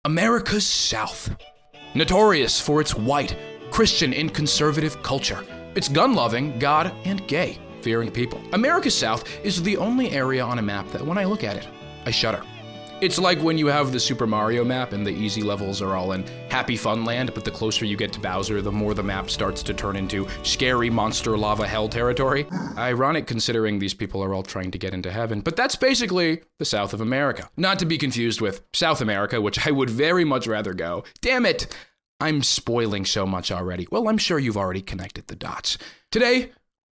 America's South. Notorious for its white, Christian, and conservative culture. It's gun-loving, God, and gay-fearing people. America's South is the only area on a map that when I look at it, I shudder. It's like when you have the Super Mario map and the easy levels are all in happy fun land, but the closer you get to Bowser, the more the map starts to turn into scary monster lava hell territory. Ironic considering these people are all trying to get into heaven, but that's basically the South of America. Not to be confused with South America, which I would very much rather go. Damn it! I'm spoiling so much already. Well, I'm sure you've already connected the dots. Today,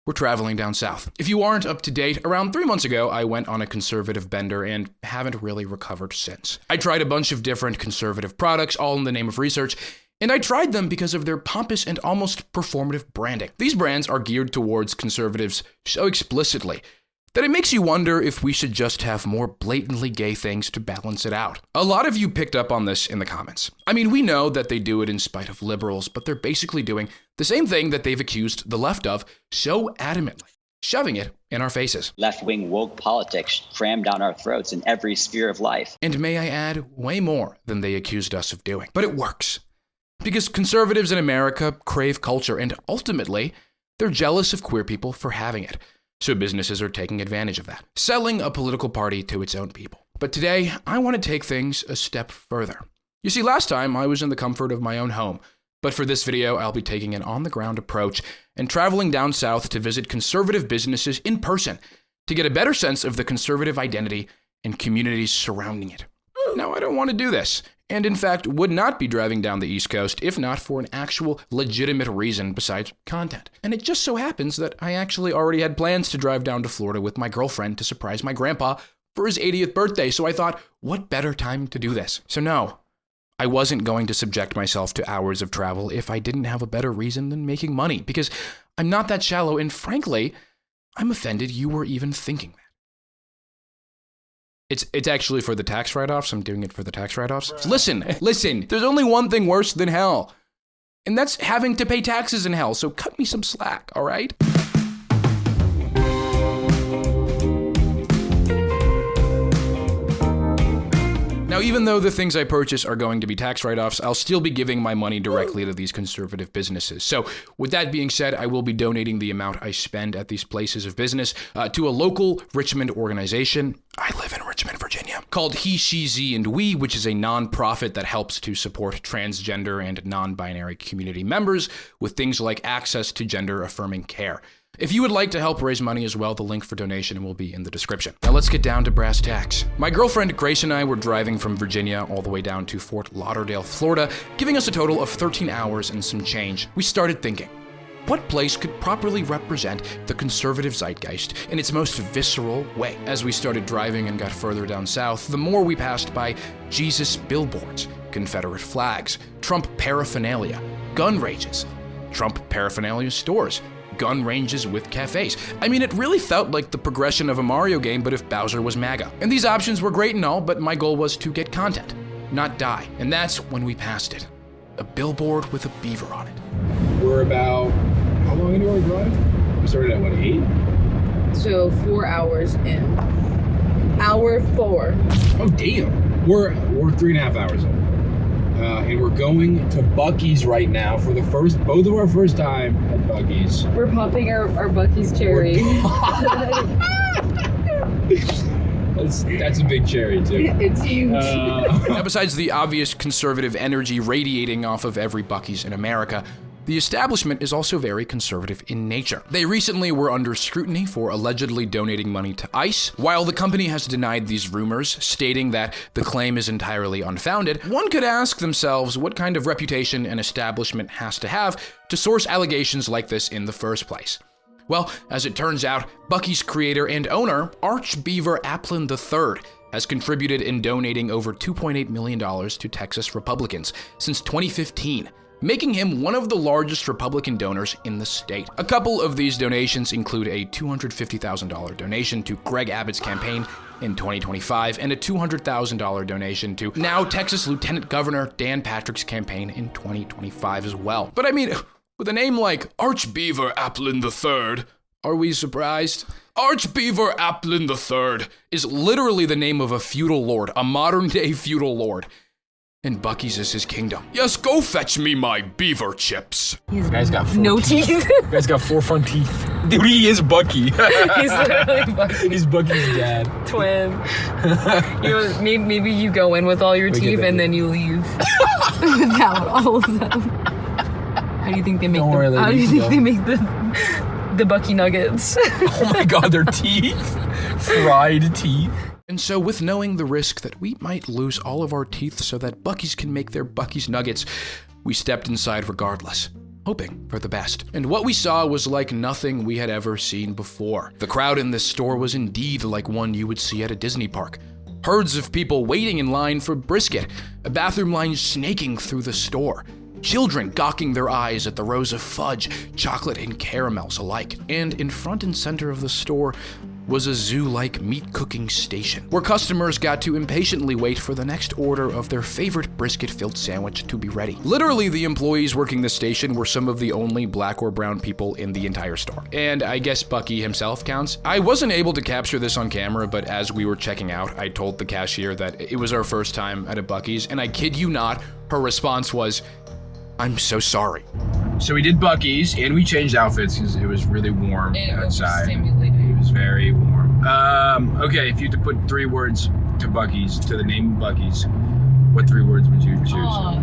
we're traveling down south. If you aren't up to date, around 3 months ago, I went on a conservative bender and haven't really recovered since. I tried a bunch of different conservative products, all in the name of research, and I tried them because of their pompous and almost performative branding. These brands are geared towards conservatives so explicitly that it makes you wonder if we should just have more blatantly gay things to balance it out. A lot of you picked up on this in the comments. I mean, we know that they do it in spite of liberals, but they're basically doing the same thing that they've accused the left of so adamantly, shoving it in our faces. Left-wing woke politics crammed down our throats in every sphere of life. And may I add, way more than they accused us of doing. But it works. Because conservatives in America crave culture, and ultimately, they're jealous of queer people for having it. So businesses are taking advantage of that, selling a political party to its own people. But today, I want to take things a step further. You see, last time I was in the comfort of my own home, but for this video, I'll be taking an on-the-ground approach and traveling down south to visit conservative businesses in person to get a better sense of the conservative identity and communities surrounding it. Now, I don't want to do this, and in fact would not be driving down the East Coast if not for an actual legitimate reason besides content. And it just so happens that I actually already had plans to drive down to Florida with my girlfriend to surprise my grandpa for his 80th birthday, so I thought, what better time to do this? So no, I wasn't going to subject myself to hours of travel if I didn't have a better reason than making money, because I'm not that shallow, and frankly, I'm offended you were even thinking that. It's actually for the tax write-offs. I'm doing it for the tax write-offs. Listen, there's only one thing worse than hell, and that's having to pay taxes in hell, so cut me some slack, all right? Now, even though the things I purchase are going to be tax write-offs, I'll still be giving my money directly to these conservative businesses. So with that being said, I will be donating the amount I spend at these places of business to a local Richmond organization. I live in Richmond, Virginia, called He, She, Ze, and We, which is a nonprofit that helps to support transgender and non-binary community members with things like access to gender-affirming care. If you would like to help raise money as well, the link for donation will be in the description. Now let's get down to brass tacks. My girlfriend Grace and I were driving from Virginia all the way down to Fort Lauderdale, Florida, giving us a total of 13 hours and some change. We started thinking, what place could properly represent the conservative zeitgeist in its most visceral way? As we started driving and got further down south, the more we passed by Jesus billboards, Confederate flags, Trump paraphernalia, gun ranges, Trump paraphernalia stores, gun ranges with cafes. I mean, it really felt like the progression of a Mario game, but if Bowser was MAGA. And these options were great and all, but my goal was to get content, not die. And that's when we passed it. A billboard with a beaver on it. We're about, how long into our drive? We started at what, 8? So 4 hours in. Hour 4. Oh, damn. We're 3.5 hours in. And we're going to Buc'ees right now for both of our first time at Buc'ees. We're popping our Buc'ees cherry. That's a big cherry too. It's huge. Now, besides the obvious conservative energy radiating off of every Buc'ees in America, the establishment is also very conservative in nature. They recently were under scrutiny for allegedly donating money to ICE. While the company has denied these rumors, stating that the claim is entirely unfounded, one could ask themselves what kind of reputation an establishment has to have to source allegations like this in the first place. Well, as it turns out, Buc'ees creator and owner, Archbeaver Applin III, has contributed in donating over $2.8 million to Texas Republicans since 2015. Making him one of the largest Republican donors in the state. A couple of these donations include a $250,000 donation to Greg Abbott's campaign in 2025 and a $200,000 donation to now Texas Lieutenant Governor Dan Patrick's campaign in 2025 as well. But I mean, with a name like Archbeaver Applin III, are we surprised? Archbeaver Applin III is literally the name of a feudal lord, a modern-day feudal lord. and Buc'ees is his kingdom. Yes, go fetch me my beaver chips. He's Guy's got 4 no teeth. teeth. Guy's got 4 front teeth. Dude, he is Bucky. He's literally Bucky. He's Bucky's dad. Twin. Maybe you go in with all your teeth and then you leave without all of them. How do you think they make How do you think they make the Bucky nuggets? Oh my god, their teeth. Fried teeth. And so with knowing the risk that we might lose all of our teeth so that Buc'ees can make their Bucky's nuggets, we stepped inside regardless, hoping for the best. And what we saw was like nothing we had ever seen before. The crowd in this store was indeed like one you would see at a Disney park. Herds of people waiting in line for brisket, a bathroom line snaking through the store, children gawking their eyes at the rows of fudge, chocolate, and caramels alike. And in front and center of the store was a zoo-like meat cooking station, where customers got to impatiently wait for the next order of their favorite brisket-filled sandwich to be ready. Literally, the employees working the station were some of the only black or brown people in the entire store. And I guess Bucky himself counts. I wasn't able to capture this on camera, but as we were checking out, I told the cashier that it was our first time at a Bucky's, and I kid you not, her response was, "I'm so sorry." So we did Bucky's, and we changed outfits because it was really warm outside. It was very warm. Okay, if you had to put 3 words to Bucky's, to the name of Bucky's, what 3 words would you choose? I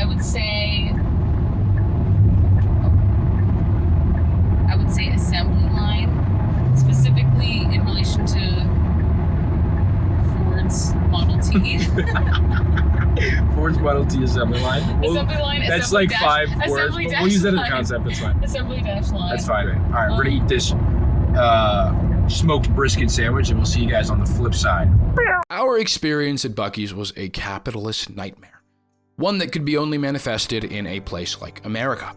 would say assembly line, specifically in relation to Ford's Model T. Ford's Model T assembly line. Assembly line. That's like 5 words. But we'll use that as a concept. That's fine. Assembly dash line. That's fine, man. All right, we're gonna eat this smoked brisket sandwich, and we'll see you guys on the flip side. Our experience at Bucky's was a capitalist nightmare, one that could be only manifested in a place like America.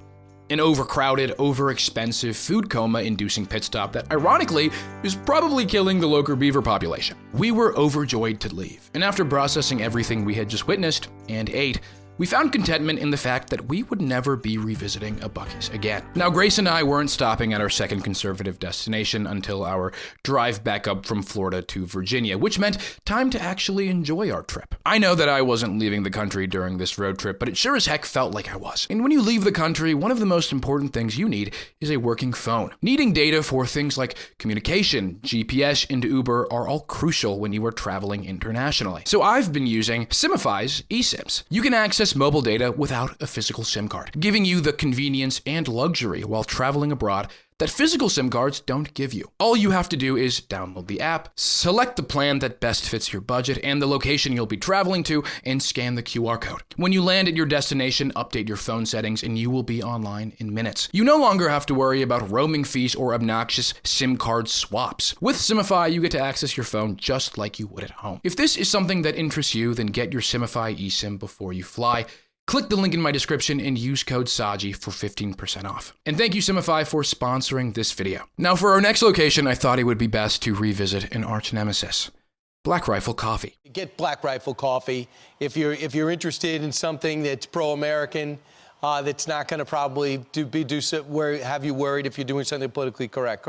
An overcrowded, overexpensive, food coma-inducing pit stop that, ironically, is probably killing the local beaver population. We were overjoyed to leave, and after processing everything we had just witnessed and ate, we found contentment in the fact that we would never be revisiting a Bucky's again. Now, Grace and I weren't stopping at our second conservative destination until our drive back up from Florida to Virginia, which meant time to actually enjoy our trip. I know that I wasn't leaving the country during this road trip, but it sure as heck felt like I was. And when you leave the country, one of the most important things you need is a working phone. Needing data for things like communication, GPS, and Uber are all crucial when you are traveling internationally. So I've been using Simify's eSIMs. You can access mobile data without a physical SIM card, giving you the convenience and luxury while traveling abroad that physical SIM cards don't give you. All you have to do is download the app, select the plan that best fits your budget and the location you'll be traveling to, and scan the QR code. When you land at your destination, update your phone settings, and you will be online in minutes. You no longer have to worry about roaming fees or obnoxious SIM card swaps. With Simify, you get to access your phone just like you would at home. If this is something that interests you, then get your Simify eSIM before you fly. Click the link in my description and use code Saji for 15% off. And thank you, Simify, for sponsoring this video. Now, for our next location, I thought it would be best to revisit an arch nemesis, Black Rifle Coffee. Get Black Rifle Coffee if you're interested in something that's pro-American, that's not going to probably have you worried if you're doing something politically correct.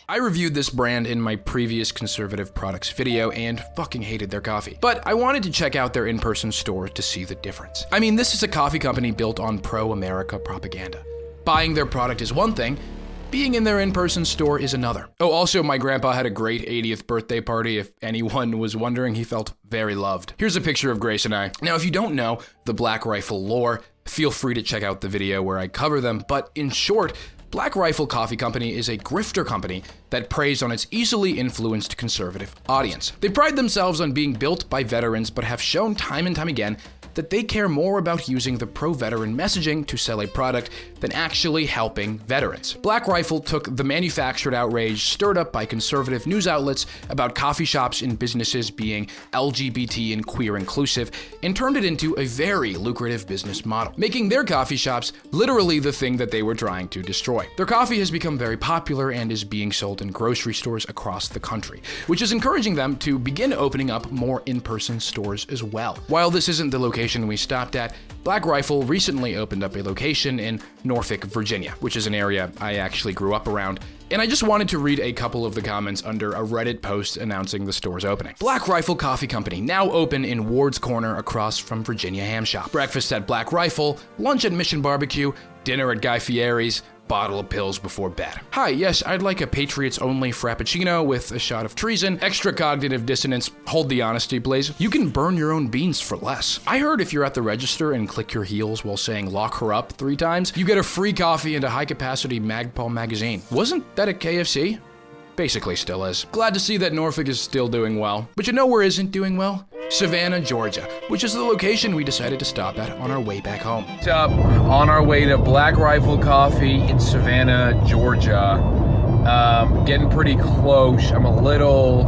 I reviewed this brand in my previous conservative products video and fucking hated their coffee. But I wanted to check out their in-person store to see the difference. I mean, this is a coffee company built on pro-America propaganda. Buying their product is one thing, being in their in-person store is another. Oh, also, my grandpa had a great 80th birthday party. If anyone was wondering, he felt very loved. Here's a picture of Grace and I. Now, if you don't know the Black Rifle lore, feel free to check out the video where I cover them, but in short, Black Rifle Coffee Company is a grifter company that preys on its easily influenced conservative audience. They pride themselves on being built by veterans, but have shown time and time again that they care more about using the pro-veteran messaging to sell a product than actually helping veterans. Black Rifle took the manufactured outrage stirred up by conservative news outlets about coffee shops and businesses being LGBT and queer inclusive and turned it into a very lucrative business model, making their coffee shops literally the thing that they were trying to destroy. Their coffee has become very popular and is being sold in grocery stores across the country, which is encouraging them to begin opening up more in-person stores as well. While this isn't the location we stopped at, Black Rifle recently opened up a location in Norfolk, Virginia, which is an area I actually grew up around, And I just wanted to read a couple of the comments under a Reddit post announcing the store's opening. Black Rifle Coffee Company, now open in Ward's Corner across from Virginia Ham Shop. Breakfast at Black Rifle, lunch at Mission Barbecue, dinner at Guy Fieri's, bottle of pills before bed. Hi, yes, I'd like a Patriots-only Frappuccino with a shot of treason, extra cognitive dissonance, hold the honesty, please. You can burn your own beans for less. I heard if you're at the register and click your heels while saying lock her up 3 times, you get a free coffee and a high-capacity Magpul magazine. Wasn't that at KFC? Basically still is. Glad to see that Norfolk is still doing well. But you know where isn't doing well? Savannah, Georgia, which is the location we decided to stop at on our way back home. What's up? On our way to Black Rifle Coffee in Savannah, Georgia. Getting pretty close. I'm a little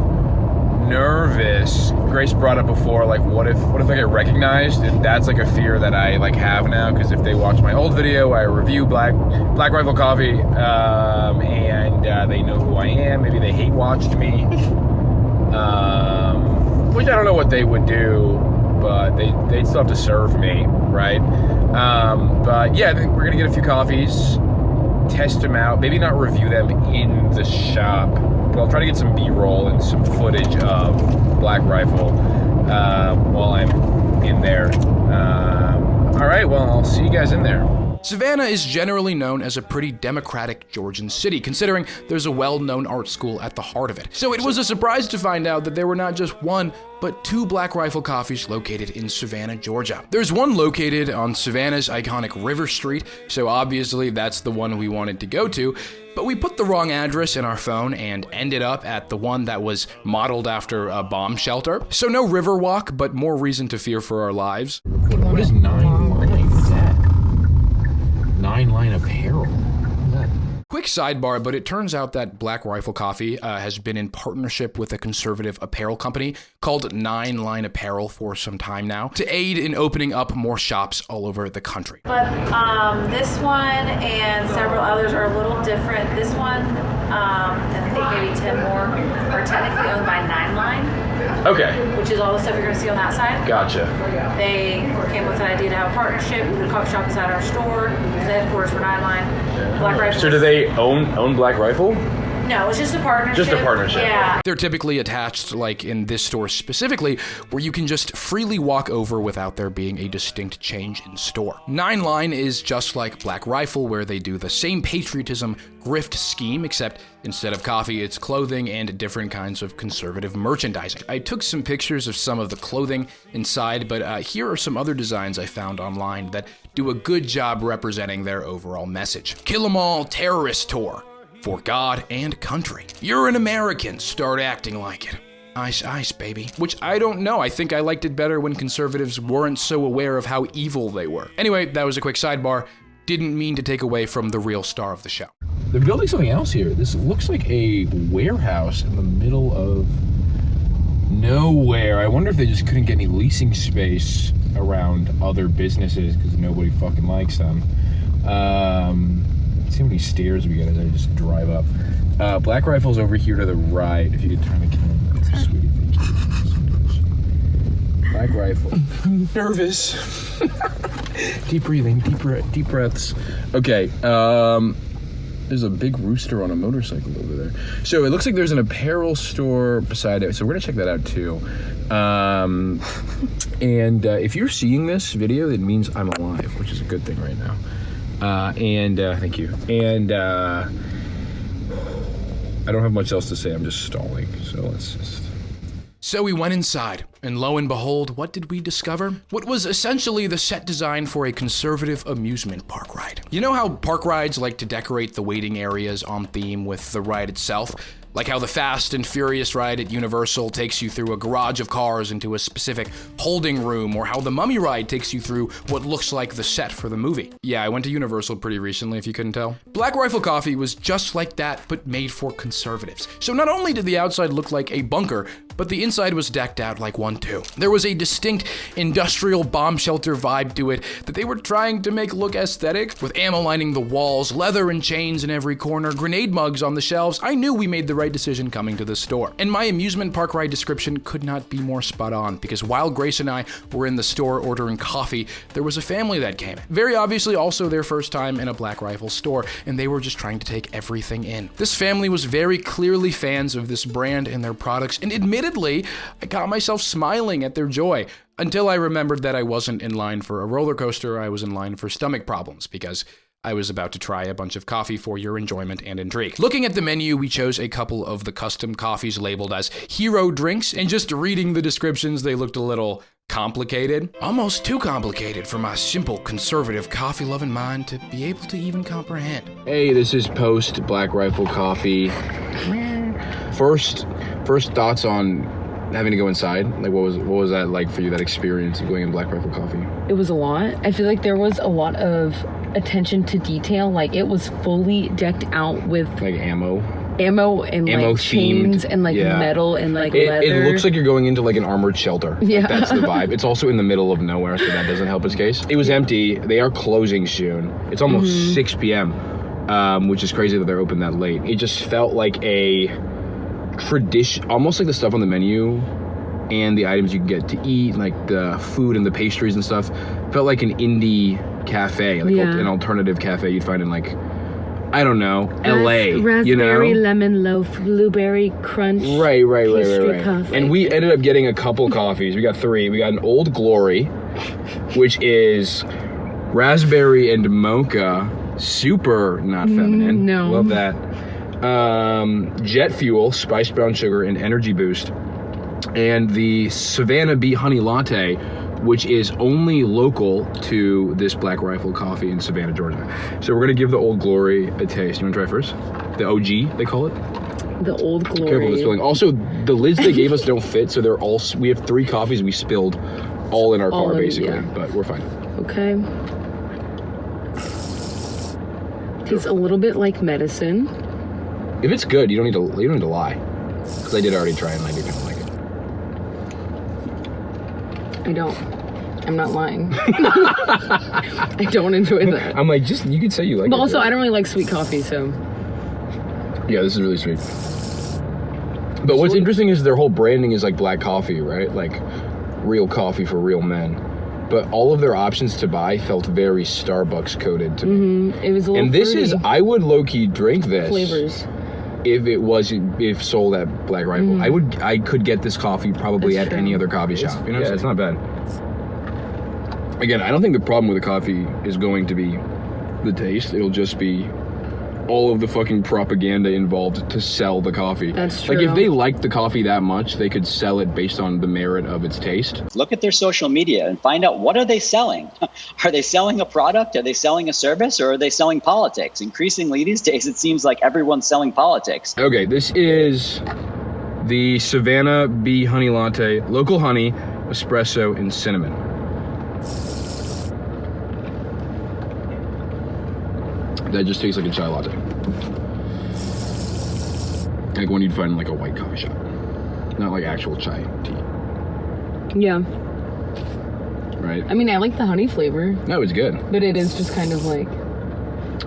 nervous. Grace brought up before, like, what if I get recognized? And that's like a fear that I like have now, because if they watch my old video, I review Black Rifle Coffee, and they know who I am. Maybe they hate watched me. Which I don't know what they would do, but they'd still have to serve me, right? But yeah, I think we're gonna get a few coffees, test them out, maybe not review them in the shop, but I'll try to get some B-roll and some footage of Black Rifle while I'm in there. All right, well, I'll see you guys in there. Savannah is generally known as a pretty democratic Georgian city, considering there's a well-known art school at the heart of it. So it was a surprise to find out that there were not just 1, but 2 Black Rifle coffees located in Savannah, Georgia. There's one located on Savannah's iconic River Street, so obviously that's the one we wanted to go to, but we put the wrong address in our phone and ended up at the one that was modeled after a bomb shelter. So no river walk, but more reason to fear for our lives. What is 9 Line? What's that? 9 Line Apparel. Quick sidebar, but it turns out that Black Rifle Coffee has been in partnership with a conservative apparel company called 9 Line Apparel for some time now to aid in opening up more shops all over the country. But this one and several others are a little different. This one, and I think maybe 10 more, are technically owned by 9 Line. Okay. Which is all the stuff you're going to see on that side. Gotcha. They came with an idea to have a partnership. The coffee shop inside our store. The headquarters for 9 Line. Black Rifle. So do they own Black Rifle? No, it's just a partnership. Just a partnership. Yeah. They're typically attached, like in this store specifically, where you can just freely walk over without there being a distinct change in store. 9 Line is just like Black Rifle, where they do the same patriotism grift scheme, except instead of coffee, it's clothing and different kinds of conservative merchandising. I took some pictures of some of the clothing inside, but here are some other designs I found online that do a good job representing their overall message. Kill 'em all terrorist tour. For God and country. You're an American, start acting like it. Ice, ice, baby. Which I don't know, I think I liked it better when conservatives weren't so aware of how evil they were. Anyway, that was a quick sidebar. Didn't mean to take away from the real star of the show. They're building something else here. This looks like a warehouse in the middle of nowhere. I wonder if they just couldn't get any leasing space around other businesses because nobody fucking likes them. See how many stairs we got as I just drive up. Black Rifle's over here to the right. If you could turn the camera. Sweetie, thank you. Black Rifle. I'm nervous. Deep breathing, deep breaths. Okay, there's a big rooster on a motorcycle over there. So it looks like there's an apparel store beside it. So we're gonna check that out too. And if you're seeing this video, that means I'm alive, which is a good thing right now. Thank you. And I don't have much else to say. I'm just stalling. So let's just. So we went inside, and lo and behold, what did we discover? What was essentially the set design for a conservative amusement park ride. You know how park rides like to decorate the waiting areas on theme with the ride itself? Like how the Fast and Furious ride at Universal takes you through a garage of cars into a specific holding room, or how the Mummy ride takes you through what looks like the set for the movie. Yeah, I went to Universal pretty recently, if you couldn't tell. Black Rifle Coffee was just like that, but made for conservatives. So not only did the outside look like a bunker, but the inside was decked out like one too. There was a distinct industrial bomb shelter vibe to it that they were trying to make look aesthetic, with ammo lining the walls, leather and chains in every corner, grenade mugs on the shelves. I knew we made the right right decision coming to the store. And my amusement park ride description could not be more spot on, because while Grace and I were in the store ordering coffee, there was a family that came in. Very obviously also their first time in a Black Rifle store, and they were just trying to take everything in. This family was very clearly fans of this brand and their products, and admittedly, I caught myself smiling at their joy. Until I remembered that I wasn't in line for a roller coaster, I was in line for stomach problems, because I was about to try a bunch of coffee for your enjoyment and intrigue. Looking at the menu, we chose a couple of the custom coffees labeled as hero drinks, and just reading the descriptions, they looked a little complicated. Almost too complicated for my simple, conservative, coffee-loving mind to be able to even comprehend. Hey, this is post Black Rifle Coffee. First thoughts on having to go inside. Like, what was that like for you, that experience of going in Black Rifle Coffee? It was a lot. I feel like there was a lot of attention to detail. Like, it was fully decked out with Like ammo and like chains and like metal and like leather. It looks like you're going into like an armored shelter. Yeah. Like, that's the vibe. It's also in the middle of nowhere, so that doesn't help its case. It was empty. They are closing soon. It's almost 6 p.m., which is crazy that they're open that late. It just felt like a tradition, almost like the stuff on the menu and the items you can get to eat, like the food and the pastries and stuff, felt like an indie cafe, like an alternative cafe you'd find in, like, I don't know, LA, raspberry lemon loaf, blueberry crunch, right. coffee. And we ended up getting a couple coffees. We got 3. We got an Old Glory, which is raspberry and mocha, super not feminine. No. Love that. Jet Fuel, spiced brown sugar, and energy boost. And the Savannah Bee Honey Latte, which is only local to this Black Rifle Coffee in Savannah, Georgia. So we're gonna give the Old Glory a taste. You wanna try first? The OG, they call it? The Old Glory. Careful with spilling. Also, the lids they gave us don't fit, so they're all, we have 3 coffees we spilled all in our car, basically, but we're fine. Okay. Tastes a little bit like medicine. If it's good, you don't need to lie. Because I did already try it and I do kind of like it. I don't. I'm not lying. I don't enjoy that. I'm like, just, you could say you like it. But also, I don't really like sweet coffee, so. Yeah, this is really sweet. But what's interesting is their whole branding is like black coffee, right? Like real coffee for real men. But all of their options to buy felt very Starbucks coded to me. It was a little And this fruity. is, I would low-key drink this. Flavors. If sold at Black Rifle. I could get this coffee probably at any other coffee shop. You know, it's not bad. Again, I don't think the problem with the coffee is going to be the taste. It'll just be all of the fucking propaganda involved to sell the coffee. That's true. Like, if they liked the coffee that much, they could sell it based on the merit of its taste. Look at their social media and find out, what are they selling? Are they selling a product? Are they selling a service? Or are they selling politics? Increasingly these days, it seems like everyone's selling politics. Okay, this is the Savannah Bee Honey Latte, local honey, espresso, and cinnamon. That just tastes like a chai latte. Like one you'd find in like a white coffee shop. Not like actual chai tea. Yeah. Right? I mean, I like the honey flavor. No, it's good. But it is just kind of like...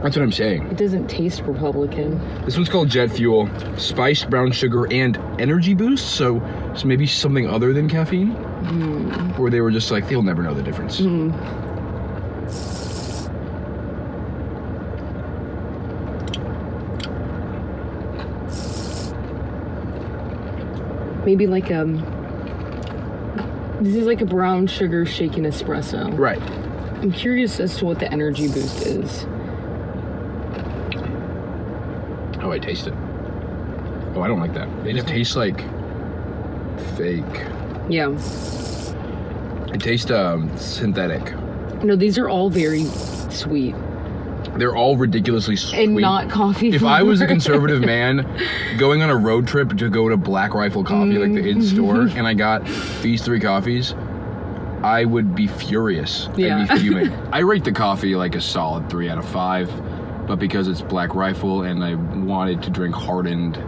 That's what I'm saying. It doesn't taste Republican. This one's called Jet Fuel, spiced brown sugar, and energy boost. So maybe something other than caffeine? Or they were just like, they'll never know the difference. Maybe like this is like a brown sugar shaken espresso. Right. I'm curious as to what the energy boost is. Oh, I taste it. Oh, I don't like that. They just taste like fake. Yeah. It tastes synthetic. No, these are all very sweet. They're all ridiculously sweet. And not coffee. If I was a conservative man going on a road trip to go to Black Rifle Coffee, like the in-store, and I got these 3 coffees, I would be furious. Yeah. I'd be fuming. I rate the coffee like a solid 3 out of 5, but because it's Black Rifle and I wanted to drink hardened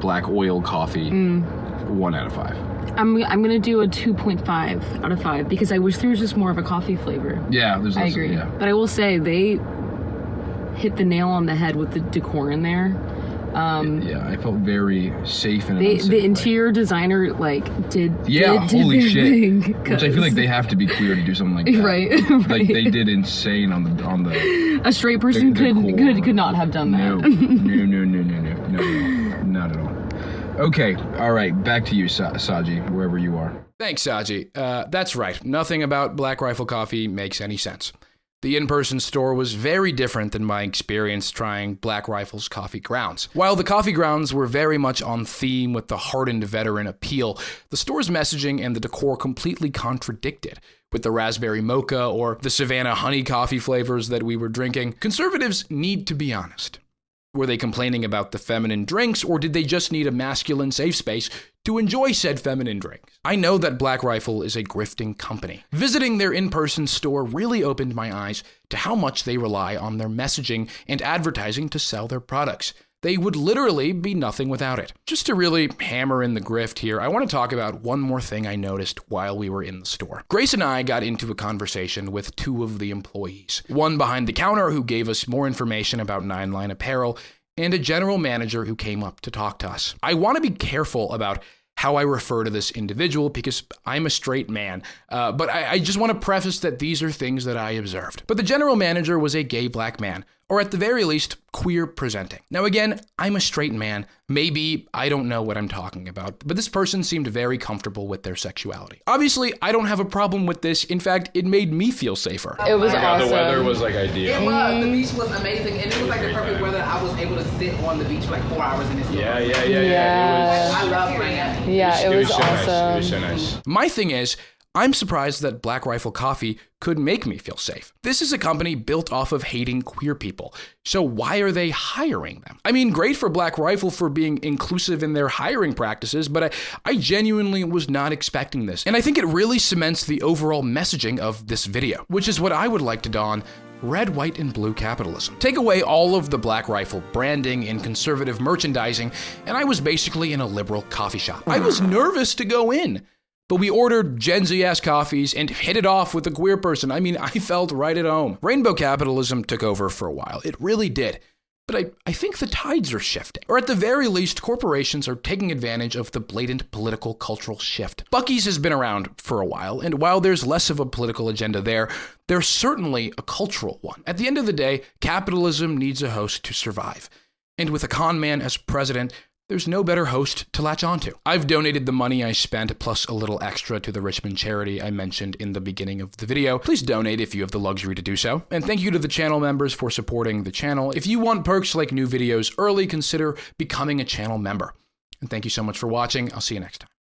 black oil coffee, 1 out of 5. I'm gonna do a 2.5 out of 5 because I wish there was just more of a coffee flavor. Yeah, there's. I agree. Yeah. But I will say they hit the nail on the head with the decor in there. Yeah, I felt very safe and the interior designer did holy their shit. thing, Which I feel like they have to be queer to do something like that. Right. Like they did insane on the. A straight person could not have done that. No, not at all. Okay, all right, back to you, Saji, wherever you are. Thanks, Saji. That's right. Nothing about Black Rifle Coffee makes any sense. The in-person store was very different than my experience trying Black Rifle's coffee grounds. While the coffee grounds were very much on theme with the hardened veteran appeal, the store's messaging and the decor completely contradicted. With the raspberry mocha or the Savannah honey coffee flavors that we were drinking, conservatives need to be honest. Were they complaining about the feminine drinks, or did they just need a masculine safe space to enjoy said feminine drinks? I know that Black Rifle is a grifting company. Visiting their in-person store really opened my eyes to how much they rely on their messaging and advertising to sell their products. They would literally be nothing without it. Just to really hammer in the grift here, I want to talk about one more thing I noticed while we were in the store. Grace and I got into a conversation with two of the employees. One behind the counter who gave us more information about Nine Line Apparel, and a general manager who came up to talk to us. I want to be careful about how I refer to this individual because I'm a straight man, but I just want to preface that these are things that I observed. But the general manager was a gay black man, or at the very least, queer presenting. Now again, I'm a straight man. Maybe I don't know what I'm talking about, but this person seemed very comfortable with their sexuality. Obviously, I don't have a problem with this. In fact, it made me feel safer. It was awesome. The weather was ideal. It was. The beach was amazing, and it was the perfect weather. I was able to sit on the beach for 4 hours in this. Yeah. I love Miami. Yeah, it was so awesome. Nice. It was so nice. My thing is, I'm surprised that Black Rifle Coffee could make me feel safe. This is a company built off of hating queer people. So why are they hiring them? I mean, great for Black Rifle for being inclusive in their hiring practices, but I genuinely was not expecting this. And I think it really cements the overall messaging of this video, which is what I would like to don: red, white, and blue capitalism. Take away all of the Black Rifle branding and conservative merchandising, and I was basically in a liberal coffee shop. I was nervous to go in. But we ordered Gen Z-ass coffees and hit it off with a queer person. I mean, I felt right at home. Rainbow capitalism took over for a while. It really did. But I think the tides are shifting. Or at the very least, corporations are taking advantage of the blatant political cultural shift. Buc'ees has been around for a while, and while there's less of a political agenda there, there's certainly a cultural one. At the end of the day, capitalism needs a host to survive. And with a con man as president, there's no better host to latch onto. I've donated the money I spent plus a little extra to the Richmond charity I mentioned in the beginning of the video. Please donate if you have the luxury to do so. And thank you to the channel members for supporting the channel. If you want perks like new videos early, consider becoming a channel member. And thank you so much for watching. I'll see you next time.